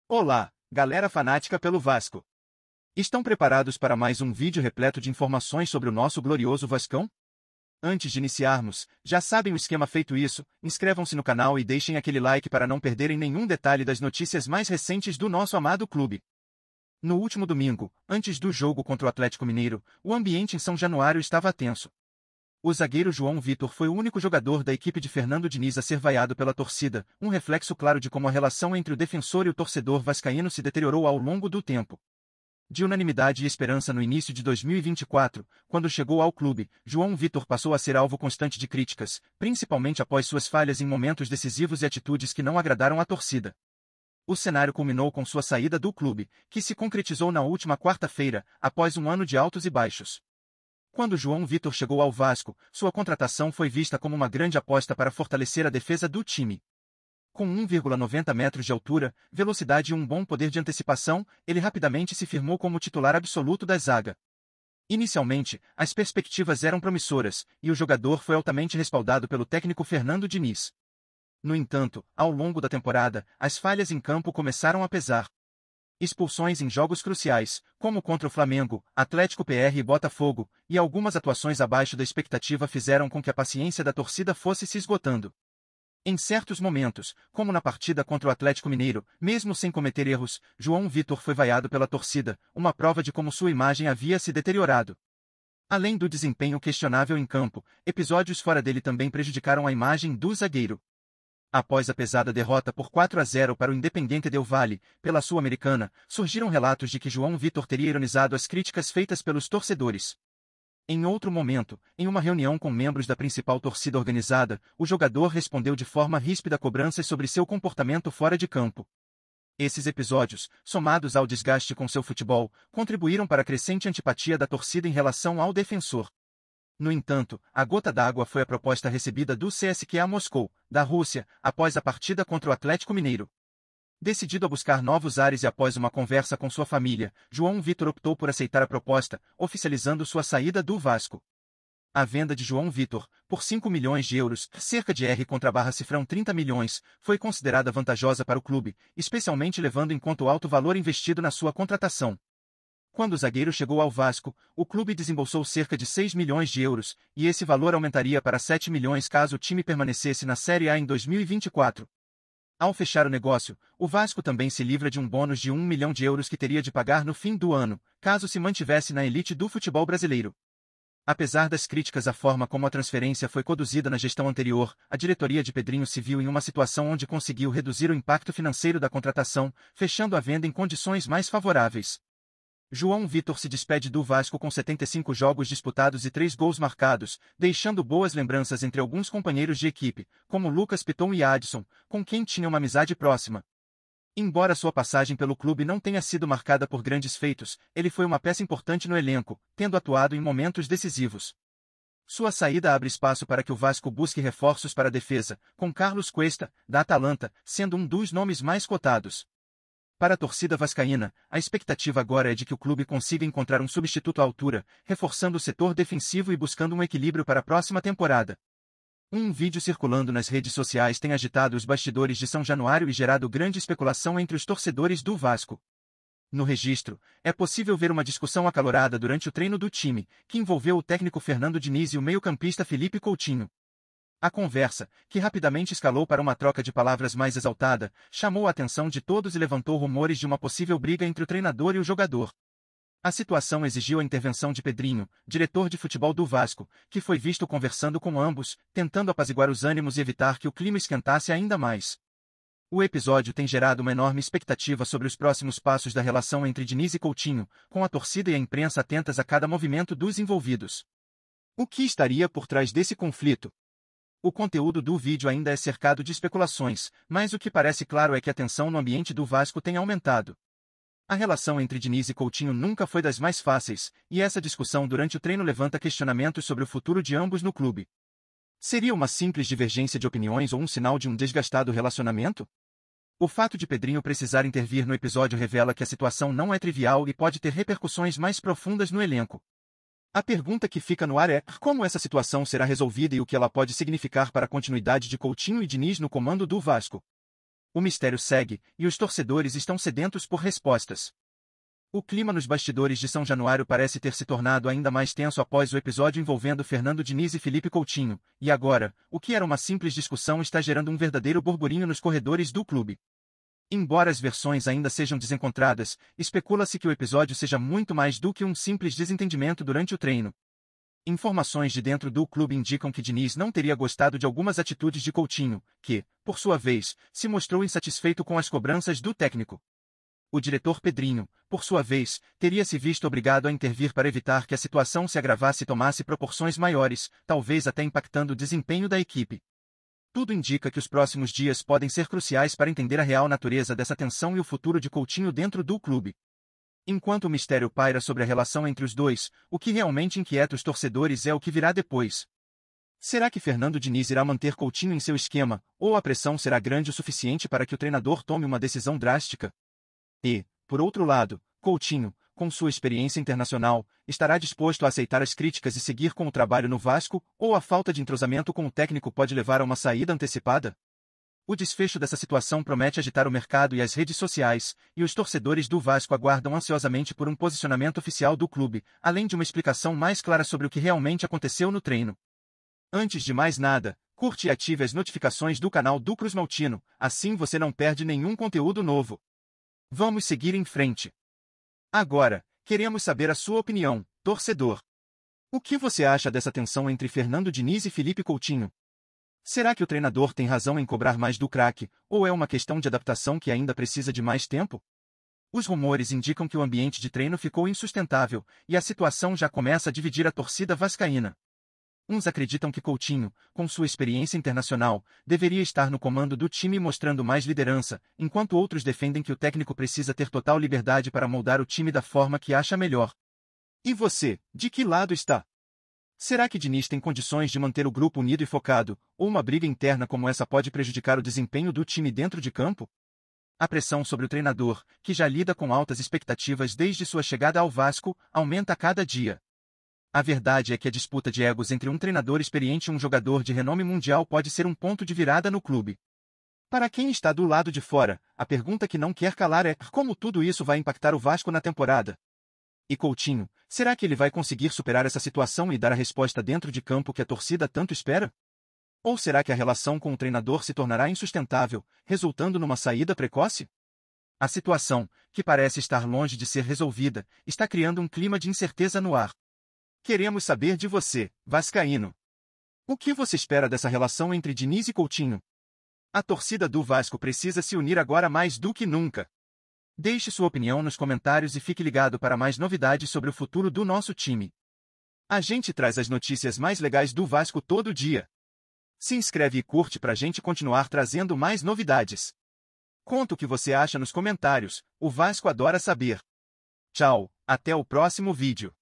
Olá, galera fanática pelo Vasco. Estão preparados para mais um vídeo repleto de informações sobre o nosso glorioso Vascão? Antes de iniciarmos, já sabem o esquema. Feito isso, inscrevam-se no canal e deixem aquele like para não perderem nenhum detalhe das notícias mais recentes do nosso amado clube. No último domingo, antes do jogo contra o Atlético Mineiro, o ambiente em São Januário estava tenso. O zagueiro João Vitor foi o único jogador da equipe de Fernando Diniz a ser vaiado pela torcida, um reflexo claro de como a relação entre o defensor e o torcedor vascaíno se deteriorou ao longo do tempo. De unanimidade e esperança no início de 2024, quando chegou ao clube, João Vitor passou a ser alvo constante de críticas, principalmente após suas falhas em momentos decisivos e atitudes que não agradaram a torcida. O cenário culminou com sua saída do clube, que se concretizou na última quarta-feira, após um ano de altos e baixos. Quando João Vitor chegou ao Vasco, sua contratação foi vista como uma grande aposta para fortalecer a defesa do time. Com 1,90 metros de altura, velocidade e um bom poder de antecipação, ele rapidamente se firmou como titular absoluto da zaga. Inicialmente, as perspectivas eram promissoras, e o jogador foi altamente respaldado pelo técnico Fernando Diniz. No entanto, ao longo da temporada, as falhas em campo começaram a pesar. Expulsões em jogos cruciais, como contra o Flamengo, Atlético PR e Botafogo, e algumas atuações abaixo da expectativa fizeram com que a paciência da torcida fosse se esgotando. Em certos momentos, como na partida contra o Atlético Mineiro, mesmo sem cometer erros, João Vitor foi vaiado pela torcida, uma prova de como sua imagem havia se deteriorado. Além do desempenho questionável em campo, episódios fora dele também prejudicaram a imagem do zagueiro. Após a pesada derrota por 4-0 para o Independiente del Valle, pela Sul-Americana, surgiram relatos de que João Vitor teria ironizado as críticas feitas pelos torcedores. Em outro momento, em uma reunião com membros da principal torcida organizada, o jogador respondeu de forma ríspida cobranças sobre seu comportamento fora de campo. Esses episódios, somados ao desgaste com seu futebol, contribuíram para a crescente antipatia da torcida em relação ao defensor. No entanto, a gota d'água foi a proposta recebida do CSKA Moscou, da Rússia, após a partida contra o Atlético Mineiro. Decidido a buscar novos ares e após uma conversa com sua família, João Vitor optou por aceitar a proposta, oficializando sua saída do Vasco. A venda de João Vitor, por 5 milhões de euros, cerca de R/cifrão 30 milhões, foi considerada vantajosa para o clube, especialmente levando em conta o alto valor investido na sua contratação. Quando o zagueiro chegou ao Vasco, o clube desembolsou cerca de 6 milhões de euros, e esse valor aumentaria para 7 milhões caso o time permanecesse na Série A em 2024. Ao fechar o negócio, o Vasco também se livra de um bônus de 1 milhão de euros que teria de pagar no fim do ano, caso se mantivesse na elite do futebol brasileiro. Apesar das críticas à forma como a transferência foi conduzida na gestão anterior, a diretoria de Pedrinho se viu em uma situação onde conseguiu reduzir o impacto financeiro da contratação, fechando a venda em condições mais favoráveis. João Vitor se despede do Vasco com 75 jogos disputados e 3 gols marcados, deixando boas lembranças entre alguns companheiros de equipe, como Lucas Piton e Adson, com quem tinha uma amizade próxima. Embora sua passagem pelo clube não tenha sido marcada por grandes feitos, ele foi uma peça importante no elenco, tendo atuado em momentos decisivos. Sua saída abre espaço para que o Vasco busque reforços para a defesa, com Carlos Cuesta, da Atalanta, sendo um dos nomes mais cotados. Para a torcida vascaína, a expectativa agora é de que o clube consiga encontrar um substituto à altura, reforçando o setor defensivo e buscando um equilíbrio para a próxima temporada. Um vídeo circulando nas redes sociais tem agitado os bastidores de São Januário e gerado grande especulação entre os torcedores do Vasco. No registro, é possível ver uma discussão acalorada durante o treino do time, que envolveu o técnico Fernando Diniz e o meio-campista Felipe Coutinho. A conversa, que rapidamente escalou para uma troca de palavras mais exaltada, chamou a atenção de todos e levantou rumores de uma possível briga entre o treinador e o jogador. A situação exigiu a intervenção de Pedrinho, diretor de futebol do Vasco, que foi visto conversando com ambos, tentando apaziguar os ânimos e evitar que o clima esquentasse ainda mais. O episódio tem gerado uma enorme expectativa sobre os próximos passos da relação entre Diniz e Coutinho, com a torcida e a imprensa atentas a cada movimento dos envolvidos. O que estaria por trás desse conflito? O conteúdo do vídeo ainda é cercado de especulações, mas o que parece claro é que a tensão no ambiente do Vasco tem aumentado. A relação entre Diniz e Coutinho nunca foi das mais fáceis, e essa discussão durante o treino levanta questionamentos sobre o futuro de ambos no clube. Seria uma simples divergência de opiniões ou um sinal de um desgastado relacionamento? O fato de Pedrinho precisar intervir no episódio revela que a situação não é trivial e pode ter repercussões mais profundas no elenco. A pergunta que fica no ar é, como essa situação será resolvida e o que ela pode significar para a continuidade de Coutinho e Diniz no comando do Vasco? o mistério segue, e os torcedores estão sedentos por respostas. O clima nos bastidores de São Januário parece ter se tornado ainda mais tenso após o episódio envolvendo Fernando Diniz e Felipe Coutinho, e agora, o que era uma simples discussão está gerando um verdadeiro burburinho nos corredores do clube. Embora as versões ainda sejam desencontradas, especula-se que o episódio seja muito mais do que um simples desentendimento durante o treino. Informações de dentro do clube indicam que Diniz não teria gostado de algumas atitudes de Coutinho, que, por sua vez, se mostrou insatisfeito com as cobranças do técnico. O diretor Pedrinho, por sua vez, teria se visto obrigado a intervir para evitar que a situação se agravasse e tomasse proporções maiores, talvez até impactando o desempenho da equipe. Tudo indica que os próximos dias podem ser cruciais para entender a real natureza dessa tensão e o futuro de Coutinho dentro do clube. Enquanto o mistério paira sobre a relação entre os dois, o que realmente inquieta os torcedores é o que virá depois. Será que Fernando Diniz irá manter Coutinho em seu esquema, ou a pressão será grande o suficiente para que o treinador tome uma decisão drástica? E, por outro lado, Coutinho, com sua experiência internacional, estará disposto a aceitar as críticas e seguir com o trabalho no Vasco, ou a falta de entrosamento com o técnico pode levar a uma saída antecipada? O desfecho dessa situação promete agitar o mercado e as redes sociais, e os torcedores do Vasco aguardam ansiosamente por um posicionamento oficial do clube, além de uma explicação mais clara sobre o que realmente aconteceu no treino. Antes de mais nada, curte e ative as notificações do canal do Cruz Maltino, assim você não perde nenhum conteúdo novo. Vamos seguir em frente. Agora, queremos saber a sua opinião, torcedor. O que você acha dessa tensão entre Fernando Diniz e Felipe Coutinho? Será que o treinador tem razão em cobrar mais do craque, ou é uma questão de adaptação que ainda precisa de mais tempo? Os rumores indicam que o ambiente de treino ficou insustentável, e a situação já começa a dividir a torcida vascaína. Uns acreditam que Coutinho, com sua experiência internacional, deveria estar no comando do time mostrando mais liderança, enquanto outros defendem que o técnico precisa ter total liberdade para moldar o time da forma que acha melhor. E você, de que lado está? Será que Diniz tem condições de manter o grupo unido e focado, ou uma briga interna como essa pode prejudicar o desempenho do time dentro de campo? A pressão sobre o treinador, que já lida com altas expectativas desde sua chegada ao Vasco, aumenta a cada dia. A verdade é que a disputa de egos entre um treinador experiente e um jogador de renome mundial pode ser um ponto de virada no clube. Para quem está do lado de fora, a pergunta que não quer calar é: como tudo isso vai impactar o Vasco na temporada? E Coutinho, será que ele vai conseguir superar essa situação e dar a resposta dentro de campo que a torcida tanto espera? Ou será que a relação com o treinador se tornará insustentável, resultando numa saída precoce? A situação, que parece estar longe de ser resolvida, está criando um clima de incerteza no ar. Queremos saber de você, vascaíno. O que você espera dessa relação entre Diniz e Coutinho? A torcida do Vasco precisa se unir agora mais do que nunca. Deixe sua opinião nos comentários e fique ligado para mais novidades sobre o futuro do nosso time. A gente traz as notícias mais legais do Vasco todo dia. Se inscreve e curte para a gente continuar trazendo mais novidades. Conta o que você acha nos comentários, o Vasco adora saber. Tchau, até o próximo vídeo.